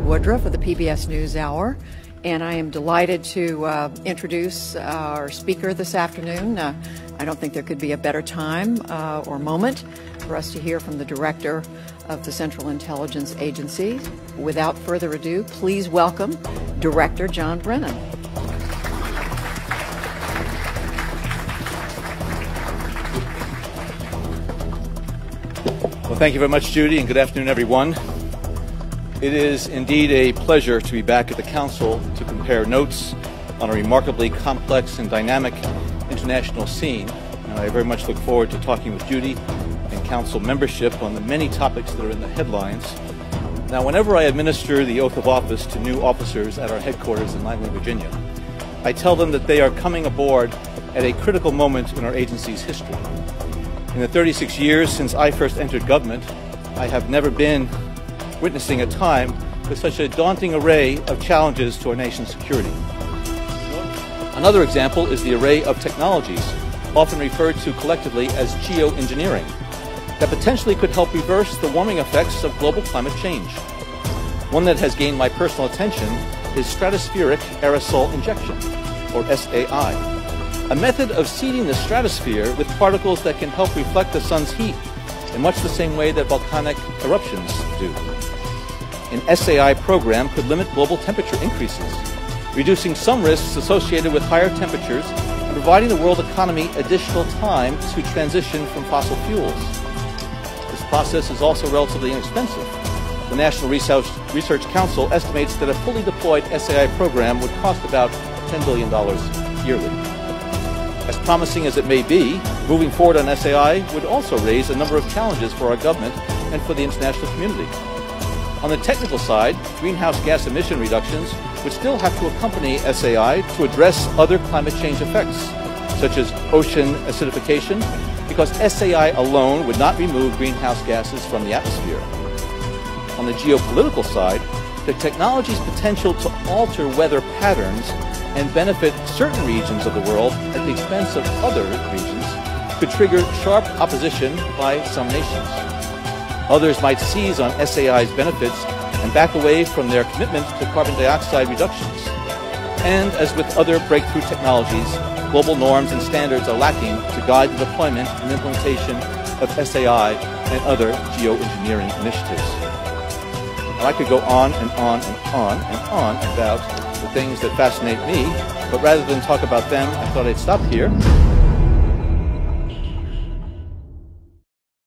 Woodruff of the PBS NewsHour, and I am delighted to introduce our speaker this afternoon. I don't think there could be a better time or moment for us to hear from the Director of the Central Intelligence Agency. Without further ado, please welcome Director John Brennan. Well, thank you very much, Judy, and good afternoon, everyone. It is indeed a pleasure to be back at the Council to compare notes on a remarkably complex and dynamic international scene, and I very much look forward to talking with Judy and Council membership on the many topics that are in the headlines. Now, whenever I administer the oath of office to new officers at our headquarters in Langley, Virginia, I tell them that they are coming aboard at a critical moment in our agency's history. In the 36 years since I first entered government, I have never been witnessing a time with such a daunting array of challenges to our nation's security. Another example is the array of technologies, often referred to collectively as geoengineering, that potentially could help reverse the warming effects of global climate change. One that has gained my personal attention is stratospheric aerosol injection, or SAI. A method of seeding the stratosphere with particles that can help reflect the sun's heat in much the same way that volcanic eruptions do. An SAI program could limit global temperature increases, reducing some risks associated with higher temperatures and providing the world economy additional time to transition from fossil fuels. This process is also relatively inexpensive. The National Research Council estimates that a fully deployed SAI program would cost about $10 billion yearly. As promising as it may be, moving forward on SAI would also raise a number of challenges for our government and for the international community. On the technical side, greenhouse gas emission reductions would still have to accompany SAI to address other climate change effects, such as ocean acidification, because SAI alone would not remove greenhouse gases from the atmosphere. On the geopolitical side, the technology's potential to alter weather patterns and benefit certain regions of the world at the expense of other regions could trigger sharp opposition by some nations. Others might seize on SAI's benefits and back away from their commitment to carbon dioxide reductions. And as with other breakthrough technologies, global norms and standards are lacking to guide the deployment and implementation of SAI and other geoengineering initiatives. Now, I could go on and on and on and on about the things that fascinate me, but rather than talk about them, I thought I'd stop here